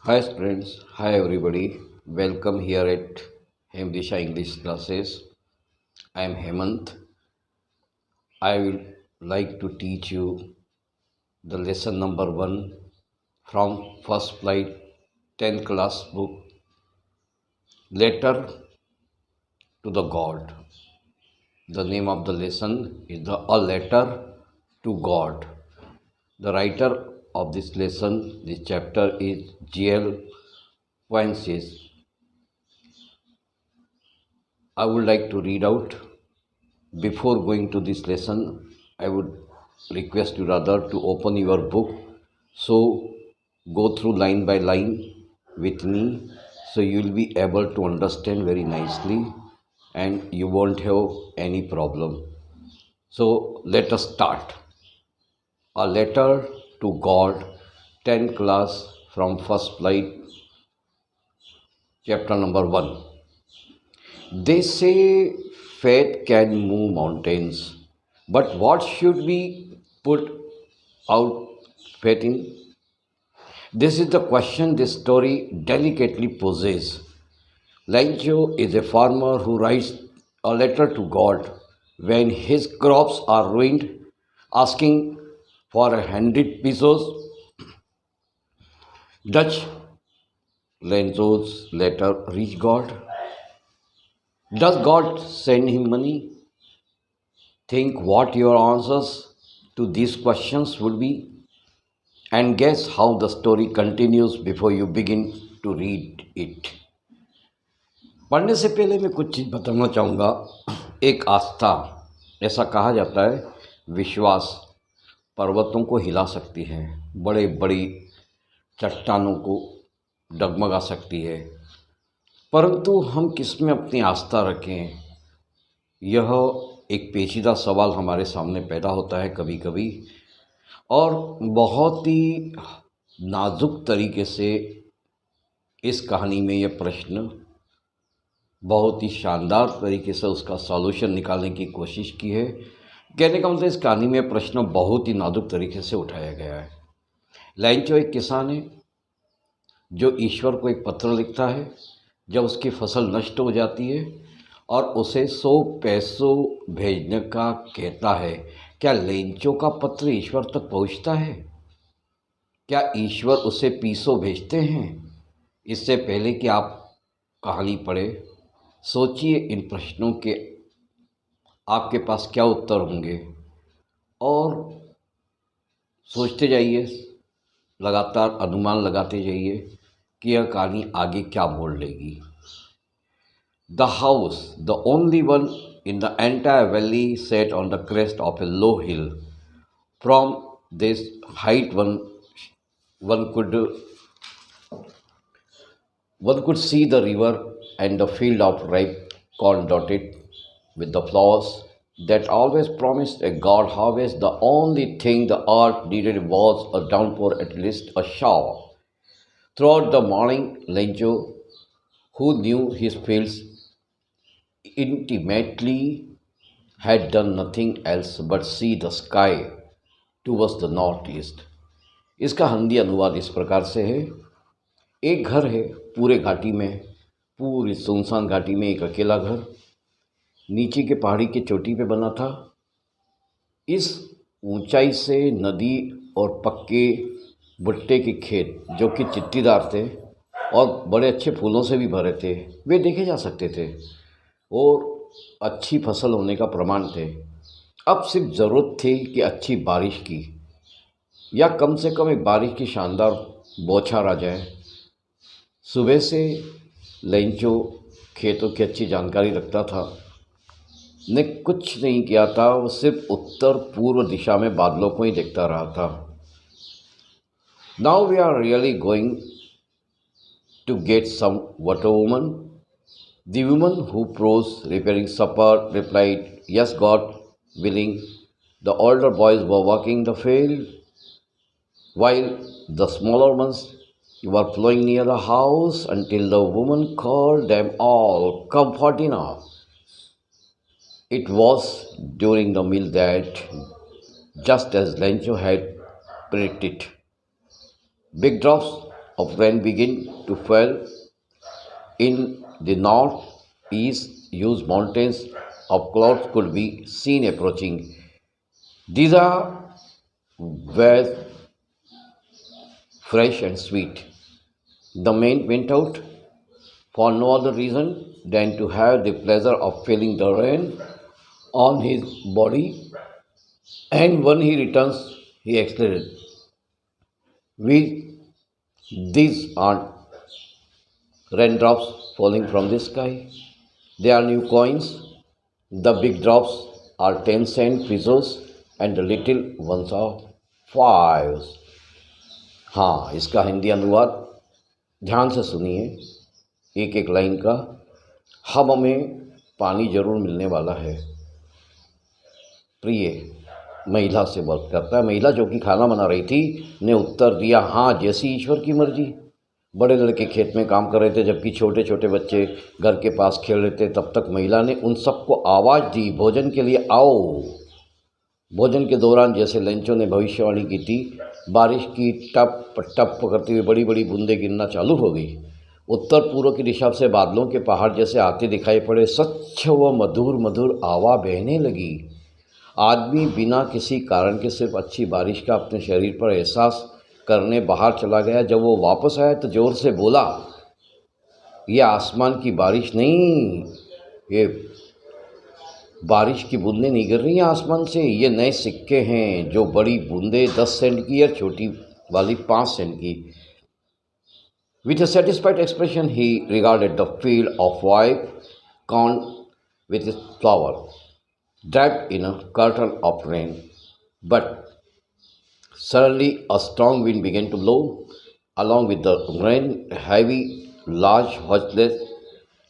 Hi students, hi everybody. Welcome here at Hemdisha English classes. I am Hemant. I will like to teach you the lesson number 1 from first flight 10th class book, Letter to the God. The name of the lesson is A Letter to God. The writer of this lesson, this chapter is G.L. Fuentes. I would like to read out. Before going to this lesson, I would request you rather to open your book. So go through line by line with me so you will be able to understand very nicely and you won't have any problem. So let us start. A letter to God, 10th class from first flight, chapter number 1. They say faith can move mountains, but what should we put out faith in? This is the question this story delicately poses. Lancho is a farmer who writes a letter to God when his crops are ruined, asking for 100 pesos. Does Lenzo's letter reach God? Does God send him money? Think what your answers to these questions would be, and guess how the story continues before you begin to read it. पढ़ने से पहले मैं कुछ चीज़ बताना चाहूँगा। एक आस्था, ऐसा कहा जाता है, विश्वास पर्वतों को हिला सकती है, बड़े बड़ी चट्टानों को डगमगा सकती है, परंतु हम किस में अपनी आस्था रखें, यह एक पेचीदा सवाल हमारे सामने पैदा होता है कभी कभी। और बहुत ही नाजुक तरीके से इस कहानी में यह प्रश्न बहुत ही शानदार तरीके से उसका सॉल्यूशन निकालने की कोशिश की है। कहने का मतलब इस कहानी में प्रश्न बहुत ही नाजुक तरीके से उठाया गया है। लैंचो एक किसान है जो ईश्वर को एक पत्र लिखता है जब उसकी फसल नष्ट हो जाती है और उसे 100 पैसों भेजने का कहता है। क्या लेंचो का पत्र ईश्वर तक पहुंचता है? क्या ईश्वर उसे पीसों भेजते हैं? इससे पहले कि आप कहानी पढ़े, सोचिए इन प्रश्नों के आपके पास क्या उत्तर होंगे और सोचते जाइए, लगातार अनुमान लगाते जाइए कि यह कहानी आगे क्या मोड़ लेगी। The house, the only one in the entire valley, sat on the crest of a low hill. From this height, one could see the river and the field of ripe corn dotted with the flowers that always promised a God harvest. The only thing the earth needed was a downpour, at least a shower. Throughout the morning, Lenjo, who knew his fields intimately, had done nothing else but see the sky towards the northeast. इसका हिंदी अनुवाद इस प्रकार से है। एक घर है पूरे घाटी में, पूरी सुनसान घाटी में एक अकेला घर नीचे के पहाड़ी के चोटी पे बना था। इस ऊंचाई से नदी और पक्के भुट्टे के खेत जो कि चिट्टीदार थे और बड़े अच्छे फूलों से भी भरे थे, वे देखे जा सकते थे और अच्छी फसल होने का प्रमाण थे। अब सिर्फ ज़रूरत थी कि अच्छी बारिश की, या कम से कम एक बारिश की शानदार बौछार आ जाए। सुबह से लेंचो खेतों की अच्छी जानकारी रखता था, ने कुछ नहीं किया था, वो सिर्फ उत्तर पूर्व दिशा में बादलों को ही देखता रहा था। Now we are really going to get some water woman? The woman who prose preparing supper replied, "Yes, God willing." The older boys were working the field, while the smaller ones were ploughing near the house until the woman called them all, "Come for dinner." It was during the meal that, just as Lencho had predicted, big drops of rain begin to fall in the northeast. Huge mountains of clouds could be seen approaching. These are were fresh and sweet. The man went out for no other reason than to have the pleasure of feeling the rain on his body, and when he returns, he exclaimed, "We, these aren't raindrops falling from the sky. They are new coins. The big drops are 10 cent pesos and the little ones are fives." हाँ, इसका हिंदी अनुवाद ध्यान से सुनिए एक एक line का। अब हमें पानी जरूर मिलने वाला है। प्रिय महिला से बात करता है। महिला जो कि खाना बना रही थी ने उत्तर दिया, हाँ, जैसी ईश्वर की मर्जी। बड़े लड़के खेत में काम कर रहे थे जबकि छोटे छोटे बच्चे घर के पास खेल रहे थे। तब तक महिला ने उन सबको आवाज़ दी, भोजन के लिए आओ। भोजन के दौरान जैसे लंचों ने भविष्यवाणी की थी, बारिश की टप टप करती हुई बड़ी बड़ी बूंदें गिरना चालू हो गई। उत्तर पूर्व की दिशा से बादलों के पहाड़ जैसे आते दिखाई पड़े। स्वच्छ व मधुर मधुर हवा बहने लगी। आदमी बिना किसी कारण के सिर्फ अच्छी बारिश का अपने शरीर पर एहसास करने बाहर चला गया। जब वो वापस आया तो जोर से बोला, ये आसमान की बारिश नहीं, ये बारिश की बूंदें नहीं गिर रही हैं आसमान से, ये नए सिक्के हैं। जो बड़ी बूंदें 10 सेंट की और छोटी वाली 5 सेंट की। With a satisfied expression, he regarded the field of white corn with its flower, draped in a curtain of rain. But suddenly a strong wind began to blow. Along with the rain, heavy, large, hotlet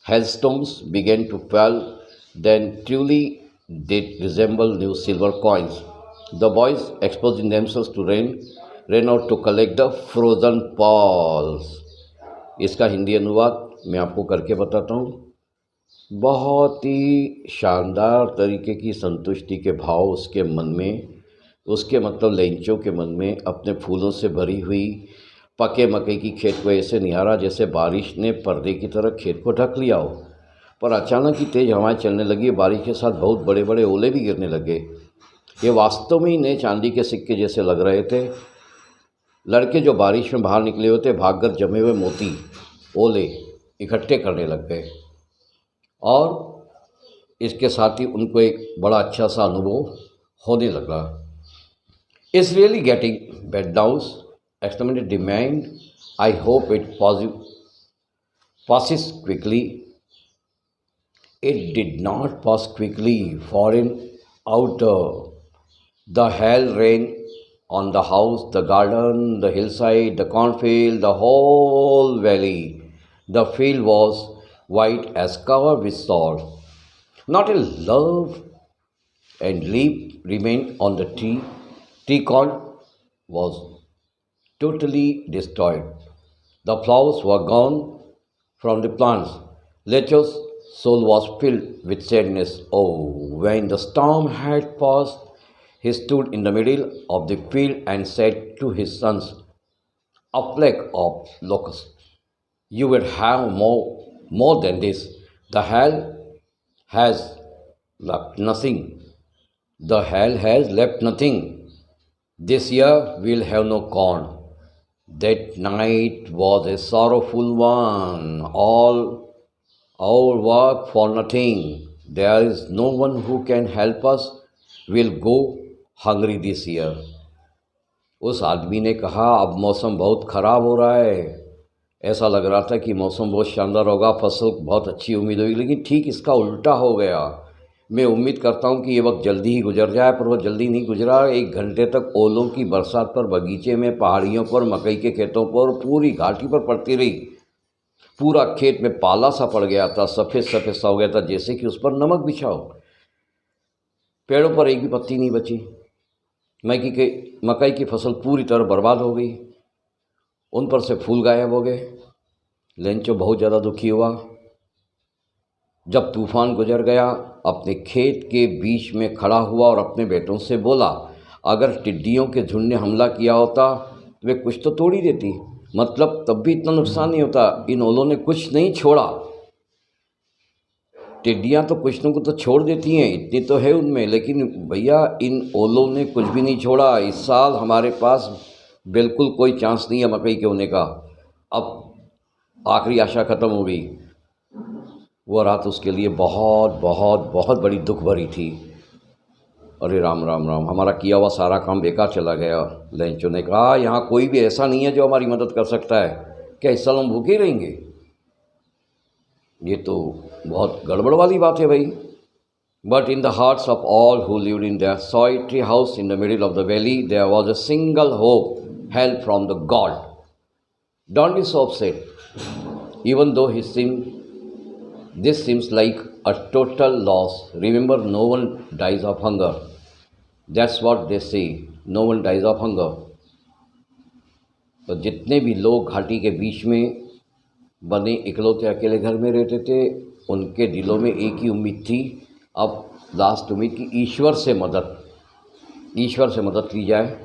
hailstones began to fall. Then truly did resemble new silver coins. The boys, exposing themselves to rain, ran out to collect the frozen pearls. इसका हिंदी अनुवाद मैं आपको करके बताता हूँ। बहुत ही शानदार तरीके की संतुष्टि के भाव उसके मन में, उसके मतलब लेंचों के मन में अपने फूलों से भरी हुई पके मकई की खेत को ऐसे निहारा जैसे बारिश ने पर्दे की तरह खेत को ढक लिया हो। पर अचानक ही तेज़ हवाएं चलने लगी। बारिश के साथ बहुत बड़े बड़े ओले भी गिरने लगे। ये वास्तव में ही नए चांदी के सिक्के जैसे लग रहे थे। लड़के जो बारिश में बाहर निकले होते भागकर जमे हुए मोती ओले इकट्ठे करने लग गए और इसके साथ ही उनको एक बड़ा अच्छा सा अनुभव होने लगा। इट्स रियली गेटिंग बेड डाउस exclaimed the man, I hope it passes quickly. It did not pass quickly, for in outer the hail rain on the house, the garden, the hillside, the cornfield, the whole valley. The field was white as covered with salt. Not a leaf and leaf remained on the tree. Tree corn was totally destroyed. The flowers were gone from the plants. Lecho's soul was filled with sadness. Oh, when the storm had passed, he stood in the middle of the field and said to his sons, a plague of locusts. You will have more than this. The hail has left nothing. The hail has left nothing. This year we'll have no corn. That night was a sorrowful one. All our work for nothing. There is no one who can help us. We'll go hungry this year. उस आदमी ने कहा, अब मौसम बहुत ख़राब हो रहा है। ऐसा लग रहा था कि मौसम बहुत शानदार होगा, फसल बहुत अच्छी उम्मीद होगी, लेकिन ठीक इसका उल्टा हो गया। मैं उम्मीद करता हूँ कि ये वक्त जल्दी ही गुजर जाए, पर वो जल्दी नहीं गुजरा। 1 घंटे तक ओलों की बरसात पर बगीचे में, पहाड़ियों पर, मकई के खेतों पर, पूरी घाटी पर पड़ती रही। पूरा खेत में पाला सा पड़ गया था, सफ़ेद सफ़ेद सा हो गया था जैसे कि उस पर नमक बिछा हो। पेड़ों पर एक भी पत्ती नहीं बची। मकई की फसल पूरी तरह बर्बाद हो गई। उन पर से फूल गायब हो गए। लेंचो बहुत ज़्यादा दुखी हुआ। जब तूफान गुजर गया, अपने खेत के बीच में खड़ा हुआ और अपने बेटों से बोला, अगर टिड्डियों के झुंड ने हमला किया होता तो वे कुछ तो तोड़ ही देती। मतलब तब भी इतना नुकसान नहीं होता। इन ओलों ने कुछ नहीं छोड़ा। टिड्डियाँ तो कुछ न कुछ तो छोड़ देती हैं, इतनी तो है उनमें, लेकिन भैया इन ओलों ने कुछ भी नहीं छोड़ा। इस साल हमारे पास बिल्कुल कोई चांस नहीं है मकई के होने का। अब आखिरी आशा ख़त्म हो गई। वो रात उसके लिए बहुत बहुत बहुत बड़ी दुख भरी थी। अरे राम राम राम, हमारा किया हुआ सारा काम बेकार चला गया। लैंचो ने कहा, यहाँ कोई भी ऐसा नहीं है जो हमारी मदद कर सकता है। क्या इस साल हम भूखे रहेंगे? ये तो बहुत गड़बड़ वाली बात है भाई। But in the hearts of all who lived in their solitary house in the middle of the valley, there was a single hope, help from the God. Don't be so upset, even though this seems like a total loss. Remember, no one dies of hunger. That's what they say. No one dies of hunger. तो जितने भी लोग घाटी के बीच में बने इकलौते अकेले घर में रहते थे, उनके दिलों में एक ही उम्मीद थी, अब लास्ट उम्मीद की ईश्वर से मदद ली जाए।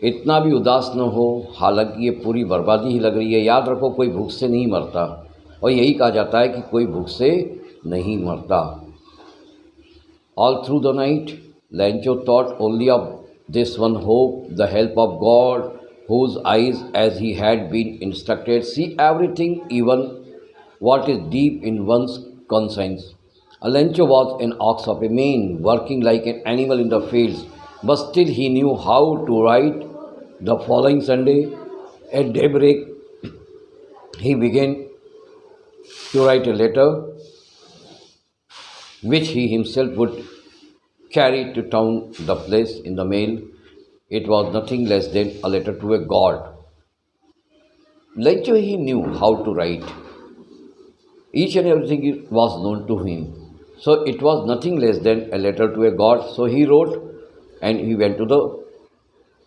इतना भी उदास न हो, हालांकि ये पूरी बर्बादी ही लग रही है। याद रखो, कोई भूख से नहीं मरता, और यही कहा जाता है कि कोई भूख से नहीं मरता। All through the night लैंचो thought only of this one hope, the help of God, whose eyes, as he had been instructed, see everything, even what is deep in one's conscience. Alencho was an ox of a man, working like an animal in the fields, but still he knew how to write. The following Sunday, at daybreak, he began to write a letter, which he himself would carry to town, the place in the mail. It was nothing less than a letter to a god. Lecture he knew how to write. Each and everything was known to him. So it was nothing less than a letter to a god. So he wrote and he went to the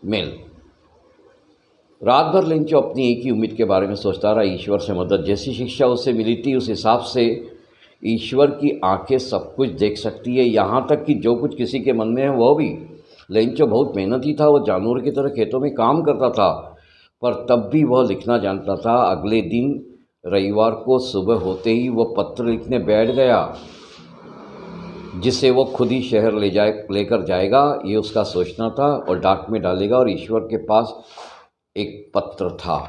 mail. रात भर Lencho अपनी एक ही उम्मीद के बारे में सोचता रहा, ईश्वर से मदद। जैसी शिक्षा उसे मिली थी, उस हिसाब से ईश्वर की आंखें सब कुछ देख सकती है, यहाँ तक कि जो कुछ किसी के मन में है वह भी। लेंचो बहुत मेहनती था, वो जानवर की तरह खेतों में काम करता था, पर तब भी वह लिखना जानता था। अगले दिन रविवार को सुबह होते ही वह पत्र लिखने बैठ गया, जिसे वो खुद ही शहर लेकर जाएगा, ये उसका सोचना था, और डाक में डालेगा। और ईश्वर के पास एक पत्र था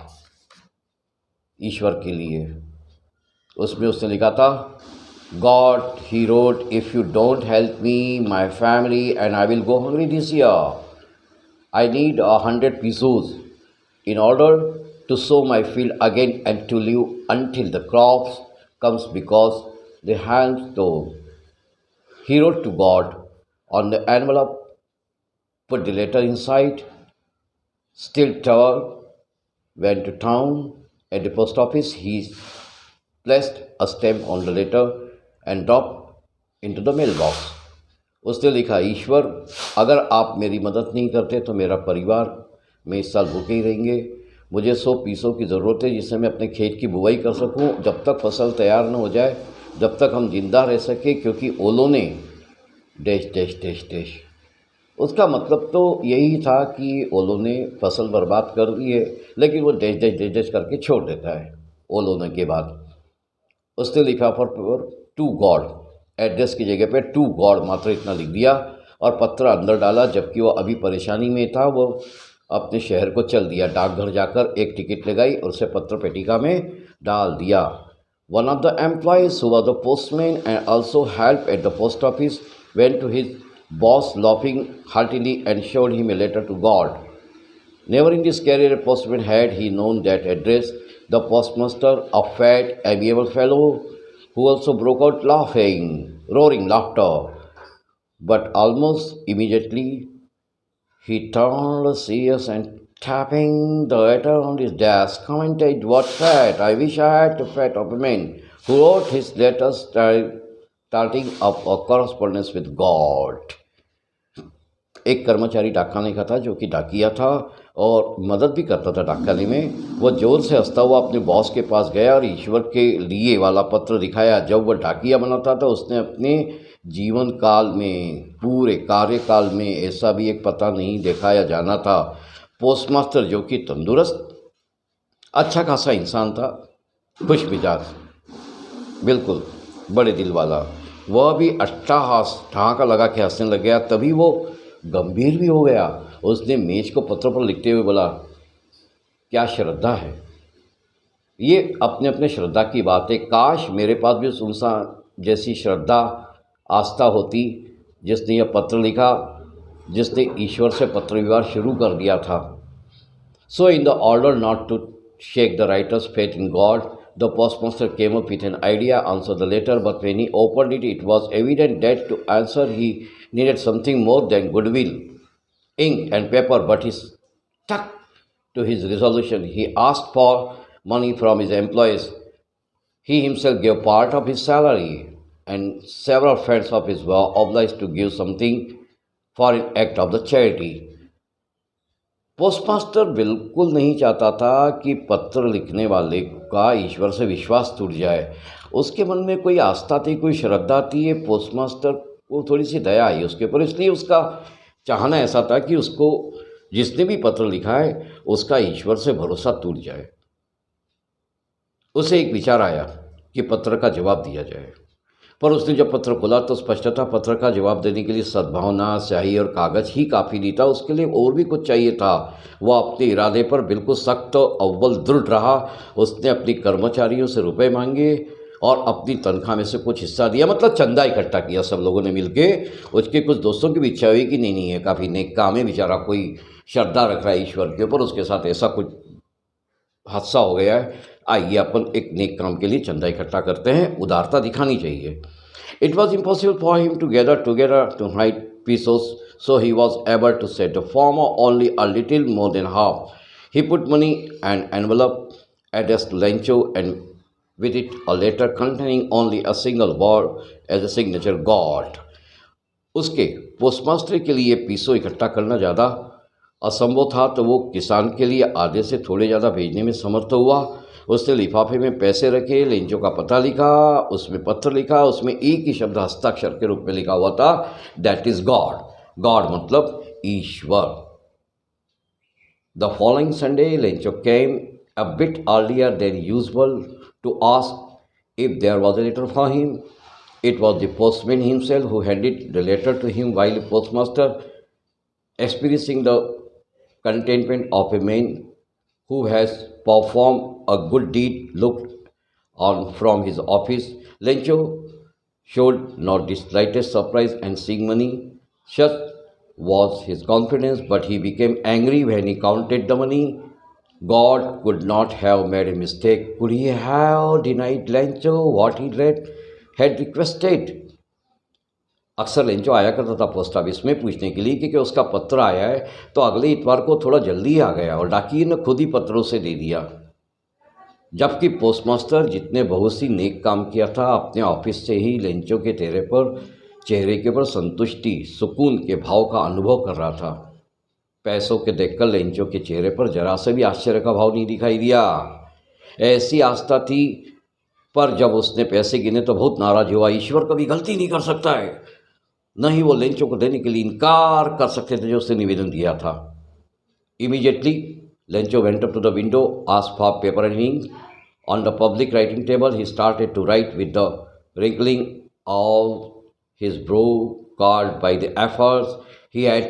ईश्वर के लिए। उसमें उसने लिखा था, God, he wrote, if you don't help me, my family and I will go hungry this year. I need 100 pesos in order to sow my field again and to live until the crops comes, because the hands stove. He wrote to God on the envelope, put the letter inside, still tower, went to town. At the post office, he placed a stamp on the letter and dropped into the mail box. उसने लिखा, ईश्वर, अगर आप मेरी मदद नहीं करते तो मेरा परिवार, मैं इस साल भूखे ही रहेंगे। मुझे 100 पीसों की ज़रूरत है, जिससे मैं अपने खेत की बुवाई कर सकूं। जब तक फसल तैयार न हो जाए, जब तक हम जिंदा रह सके, क्योंकि ओलों ने डैश डैश डैश डैश। उसका मतलब तो यही था कि ओलों ने फसल बर्बाद कर दी है, लेकिन वो डैश डैश डैश डैश करके छोड़ देता है ओलों ने के बाद। उसने लिखा for paper two God, address की जगह पे टू गॉड मात्र इतना लिख दिया, और पत्र अंदर डाला। जबकि वो अभी परेशानी में था, वो अपने शहर को चल दिया। डाकघर जाकर एक टिकट लगाई और उसे पत्र पेटिका में डाल दिया। One of the employees who was the postman and also help at the post office went to his boss laughing heartily and showed him a letter to God. Never in his career a postman had he known that address. The postmaster, a fat, amiable fellow, who also broke out laughing, roaring laughter. But almost immediately he turned serious and tapping the letter on his desk, commented, "What fat! I wish I had the fat of a man who wrote his letters starting up a correspondence with God." एक कर्मचारी डाकखाने का था, जो कि डाकिया था और मदद भी करता था डाकखाने में। वह जोर से हंसता हुआ अपने बॉस के पास गया और ईश्वर के लिए वाला पत्र दिखाया। जब वह डाकिया बना था तो उसने अपने जीवन काल में, पूरे कार्यकाल में ऐसा भी एक पता नहीं देखा या जाना था। पोस्टमास्टर, जो कि तंदुरुस्त अच्छा खासा इंसान था, खुश मिजाज, बिल्कुल बड़े दिल वाला। वह भी अट्टहास ठहाका लगा के हंसने लग गया। तभी वो गंभीर भी हो गया। उसने मेज को पत्रों पर लिखते हुए बोला, क्या श्रद्धा है! ये अपने अपने श्रद्धा की बात है। काश मेरे पास भी सुनसान जैसी श्रद्धा आस्था होती जिसने यह पत्र लिखा, जिसने ईश्वर से पत्र व्यवहार शुरू कर दिया था। So, in the order not to shake the writer's faith in God, the postmaster came up with an idea, answered the letter, but when he opened it, it was evident that to answer he needed something more than goodwill, ink and paper, but he stuck to his resolution. He asked for money from his employees. He himself gave part of his salary, and several friends of his were obliged to give something for an act of the charity. Postmaster बिल्कुल नहीं चाहता था कि पत्र लिखने वाले का ईश्वर से विश्वास टूट जाए। उसके मन में कोई आस्था थी, कोई श्रद्धा थी। ये पोस्टमास्टर को थोड़ी सी दया आई उसके ऊपर, इसलिए उसका चाहना ऐसा था कि उसको जिसने भी पत्र लिखा है उसका ईश्वर से भरोसा टूट जाए। उसे एक विचार आया कि पत्र का जवाब दिया जाए, पर उसने जब पत्र खोला तो स्पष्टता पत्र का जवाब देने के लिए सद्भावना, स्याही और कागज ही काफ़ी नहीं था, उसके लिए और भी कुछ चाहिए था। वह अपने इरादे पर बिल्कुल सख्त अव्वल दृढ़ रहा। उसने अपने कर्मचारियों से रुपए मांगे और अपनी तनख्वाह में से कुछ हिस्सा दिया, मतलब चंदा इकट्ठा किया सब लोगों ने मिलके। उसके कुछ दोस्तों की भी इच्छा हुई कि नहीं है काफ़ी नेक काम है, बेचारा कोई श्रद्धा रख रहा है ईश्वर के ऊपर, उसके साथ ऐसा कुछ हादसा हो गया है, आइए अपन एक नेक काम के लिए चंदा इकट्ठा करते हैं, उदारता दिखानी चाहिए। It was impossible for him to gather together to write pesos, so he was able to set the former only a little more than half. He put money and envelope addressed to Lencho and with it a letter containing only a single word as a signature, God. उसके postmaster के लिए पीसो इकट्ठा करना ज़्यादा असंभव था, तो वो किसान के लिए आधे से थोड़े ज़्यादा भेजने में समर्थ हुआ। उसने लिफाफे में पैसे रखे, लेंचो का पता लिखा, उसमें पत्र लिखा, उसमें एक ही शब्द हस्ताक्षर के रूप में लिखा हुआ था, दैट इज गॉड। गॉड मतलब ईश्वर। The following Sunday Lencho came a bit earlier than usual to ask if there was a letter for him. It was the postman himself who handed the letter to him, while the postmaster, experiencing the contentment of a man who has performed a good deed, looked on from his office. Lencho showed not the slightest surprise and seeing money. Such was his confidence, but he became angry when he counted the money. God could not have made a mistake. Could he have denied Lencho what he had requested? अक्सर Lencho आया करता था post office में पूछने के लिए कि उसका पत्र आया है, तो अगले इतवार को थोड़ा जल्दी आ गया और डाकिये ने खुद ही पत्रों से दे दिया। जबकि पोस्टमास्टर जितने बहुत सी नेक काम किया था, अपने ऑफिस से ही लेंचो के चेहरे के ऊपर संतुष्टि, सुकून के भाव का अनुभव कर रहा था। पैसों के देखकर लेंचो के चेहरे पर जरा से भी आश्चर्य का भाव नहीं दिखाई दिया। ऐसी आस्था थी, पर जब उसने पैसे गिने तो बहुत नाराज हुआ। ईश्वर कभी गलती नहीं कर सकता है, न ही वो लेंचो को देने के लिए इनकार कर सकते थे जो उसने निवेदन दिया था। Immediately Lencho went up to the window, asked for paper and ink. On the public writing table he started to write with the wrinkling of his brow caused by the efforts he had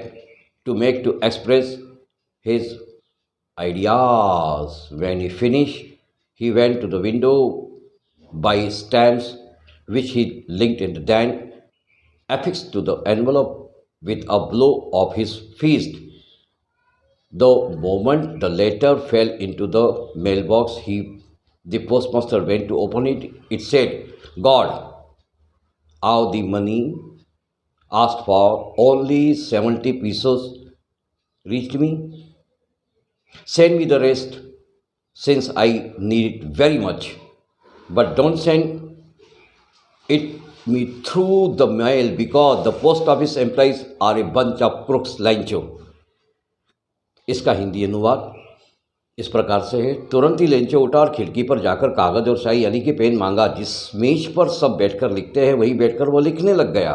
to make to express his ideas. When he finished, he went to the window, by stamps which he linked in the dent, affixed to the envelope with a blow of his fist. The moment the letter fell into the mailbox, the postmaster went to open it. It said, God, how the money asked for, only 70 pesos, reached me. Send me the rest, since I need it very much. But don't send it me through the mail, because the post office employees are a bunch of crooks. Lencho. इसका हिंदी अनुवाद इस प्रकार से है। तुरंत ही Lencho उठा और खिड़की पर जाकर कागज और स्याही यानी कि पेन मांगा। जिस मेज पर सब बैठकर लिखते हैं वहीं बैठकर वो लिखने लग गया।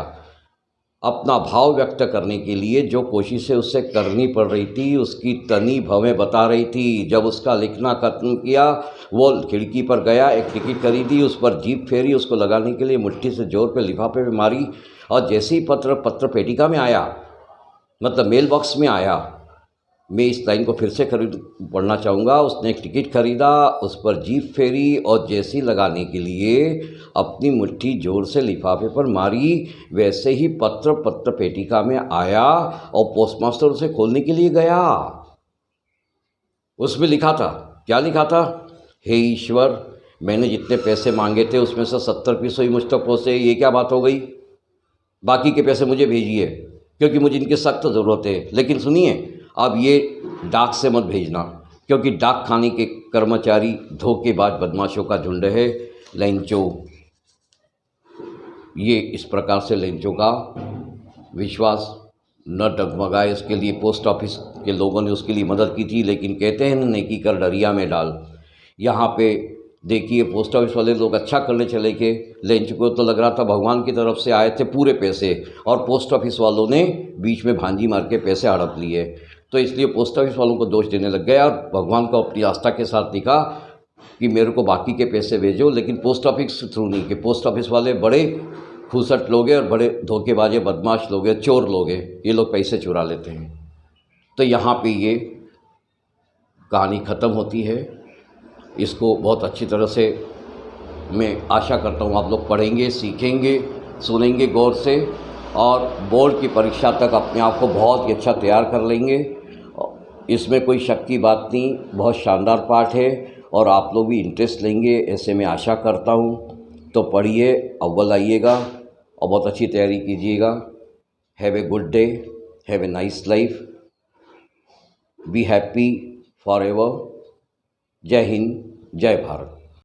अपना भाव व्यक्त करने के लिए जो कोशिशें उससे करनी पड़ रही थी उसकी तनी भवें बता रही थी। जब उसका लिखना खत्म किया, वो खिड़की पर गया, एक टिकट खरीदी, उस पर जीप फेरी, उसको लगाने के लिए मुट्ठी से जोर पे लिफाफे में मारी, और जैसे ही पत्र पेटिका में आया, मतलब मेल बॉक्स में आया, मैं इस लाइन को फिर से पढ़ना चाहूँगा। उसने एक टिकट खरीदा, उस पर जीप फेरी, और जैसी लगाने के लिए अपनी मुट्ठी जोर से लिफाफे पर मारी, वैसे ही पत्र पेटिका में आया और पोस्टमास्टर उसे खोलने के लिए गया। उसमें लिखा था, क्या लिखा था? हे ईश्वर, मैंने जितने पैसे मांगे थे उसमें से 70% ही मुझ तक पहुँचे, ये क्या बात हो गई? बाकी के पैसे मुझे भेजिए, क्योंकि मुझे इनकी सख्त ज़रूरत है। लेकिन सुनिए, अब ये डाक से मत भेजना, क्योंकि डाक खाने के कर्मचारी धोखेबाज बदमाशों का झुंड है, लेंचो। ये इस प्रकार से लेंचों का विश्वास न डगमगाए, इसके लिए पोस्ट ऑफिस के लोगों ने उसके लिए मदद की थी। लेकिन कहते हैं नेकी कर डरिया में डाल। यहाँ पे देखिए, पोस्ट ऑफिस वाले लोग अच्छा करने चले के, लेंच को तो लग रहा था भगवान की तरफ से आए थे पूरे पैसे, और पोस्ट ऑफिस वालों ने बीच में भांजी मार के पैसे हड़प लिए। तो इसलिए पोस्ट ऑफिस वालों को दोष देने लग गया, और भगवान को अपनी आस्था के साथ लिखा कि मेरे को बाकी के पैसे भेजो, लेकिन पोस्ट ऑफिस थ्रू नहीं, कि पोस्ट ऑफिस वाले बड़े खूसट लोग हैं और बड़े धोखेबाज बदमाश लोग हैं, चोर लोग हैं, ये लोग पैसे चुरा लेते हैं। तो यहाँ पे ये कहानी ख़त्म होती है। इसको बहुत अच्छी तरह से मैं आशा करता हूँ आप लोग पढ़ेंगे, सीखेंगे, सुनेंगे गौर से, और बोर्ड की परीक्षा तक अपने आप को बहुत ही अच्छा तैयार कर लेंगे। इसमें कोई शक की बात नहीं, बहुत शानदार पाठ है, और आप लोग भी इंटरेस्ट लेंगे, ऐसे मैं आशा करता हूँ। तो पढ़िए, अव्वल आइएगा और बहुत अच्छी तैयारी कीजिएगा। Have a good day, have a nice life, be happy for ever. जय हिंद, जय भारत।